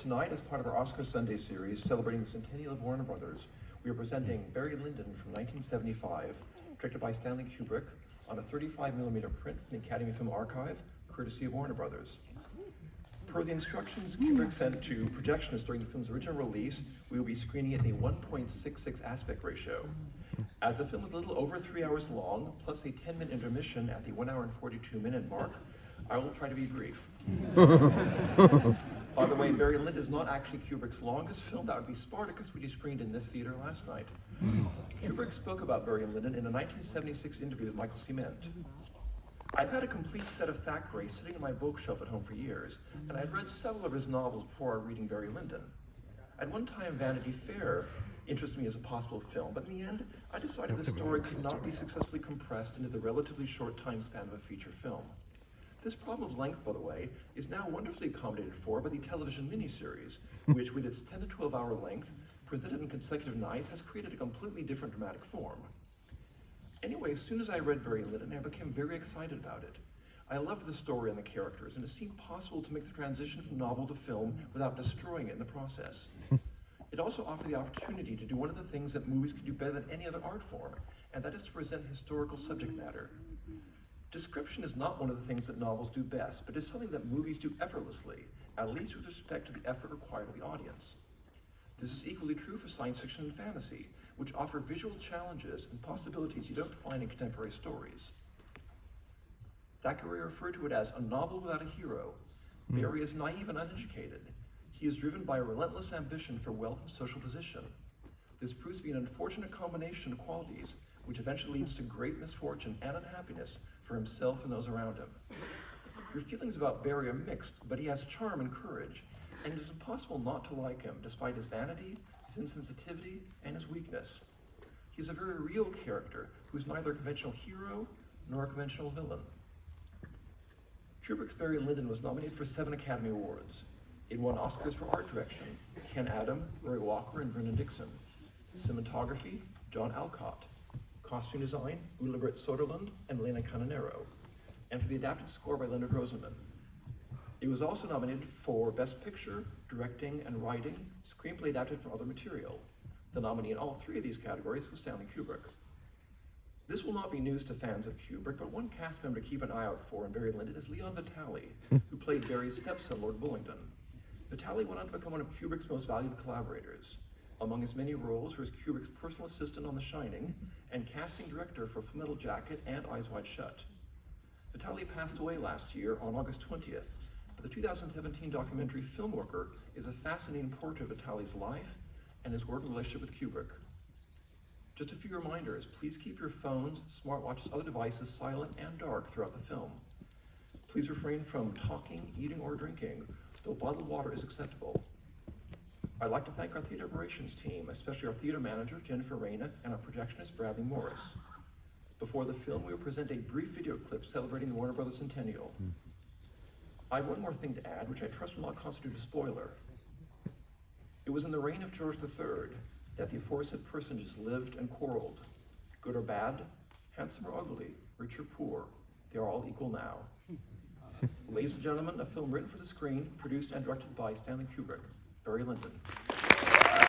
Tonight, as part of our Oscar Sunday series celebrating the centennial of Warner Brothers, we are presenting Barry Lyndon from 1975, directed by Stanley Kubrick, on a 35mm print from the Academy Film Archive, courtesy of Warner Brothers. Per the instructions Kubrick sent to projectionists during the film's original release, we will be screening it in a 1.66 aspect ratio. As the film is a little over 3 hours long, plus a 10-minute intermission at the 1 hour and 42-minute mark, I will try to be brief. By the way, Barry Lyndon is not actually Kubrick's longest film. That would be Spartacus, which he screened in this theater last night. Kubrick spoke about Barry Lyndon in a 1976 interview with Michael Cement. I've had a complete set of Thackeray sitting in my bookshelf at home for years, and I'd read several of his novels before reading Barry Lyndon. At one time, Vanity Fair interested me as a possible film, but in the end, I decided the story could not be successfully compressed into the relatively short time span of a feature film. This problem of length, by the way, is now wonderfully accommodated for by the television miniseries, which with its 10 to 12 hour length, presented in consecutive nights, has created a completely different dramatic form. Anyway, as soon as I read Barry Lyndon, I became very excited about it. I loved the story and the characters, and it seemed possible to make the transition from novel to film without destroying it in the process. It also offered the opportunity to do one of the things that movies can do better than any other art form, and that is to present historical subject matter. Description is not one of the things that novels do best, but is something that movies do effortlessly, at least with respect to the effort required of the audience. This is equally true for science fiction and fantasy, which offer visual challenges and possibilities you don't find in contemporary stories. Thackeray referred to it as a novel without a hero. Barry is naive and uneducated. He is driven by a relentless ambition for wealth and social position. This proves to be an unfortunate combination of qualities, which eventually leads to great misfortune and unhappiness for himself and those around him. Your feelings about Barry are mixed, but he has charm and courage, and it is impossible not to like him, despite his vanity, his insensitivity, and his weakness. He is a very real character who is neither a conventional hero nor a conventional villain. Kubrick's Barry Lyndon was nominated for 7 Academy Awards. It won Oscars for art direction, Ken Adam, Roy Walker, and Brendan Dixon. Cinematography, John Alcott. Costume design, Ulla Britt Soderlund and Lena Canonero, and for the adapted score by Leonard Rosenman. It was also nominated for Best Picture, Directing and Writing, Screenplay adapted from other material. The nominee in all 3 of these categories was Stanley Kubrick. This will not be news to fans of Kubrick, but one cast member to keep an eye out for in Barry Lyndon is Leon Vitali, who played Barry's stepson, Lord Bullingdon. Vitali went on to become one of Kubrick's most valued collaborators. Among his many roles was Kubrick's personal assistant on The Shining and casting director for Full Metal Jacket and Eyes Wide Shut. Vitali passed away last year on August 20th, but the 2017 documentary Filmworker is a fascinating portrait of Vitali's life and his working relationship with Kubrick. Just a few reminders: please keep your phones, smartwatches, other devices silent and dark throughout the film. Please refrain from talking, eating, or drinking, though bottled water is acceptable. I'd like to thank our theater operations team, especially our theater manager, Jennifer Reyna, and our projectionist, Bradley Morris. Before the film, we will present a brief video clip celebrating the Warner Brothers centennial. I have one more thing to add, which I trust will not constitute a spoiler. It was in the reign of George III that the aforesaid personages lived and quarreled. Good or bad, handsome or ugly, rich or poor, they are all equal now. Ladies and gentlemen, a film written for the screen, produced and directed by Stanley Kubrick, Barry Lyndon.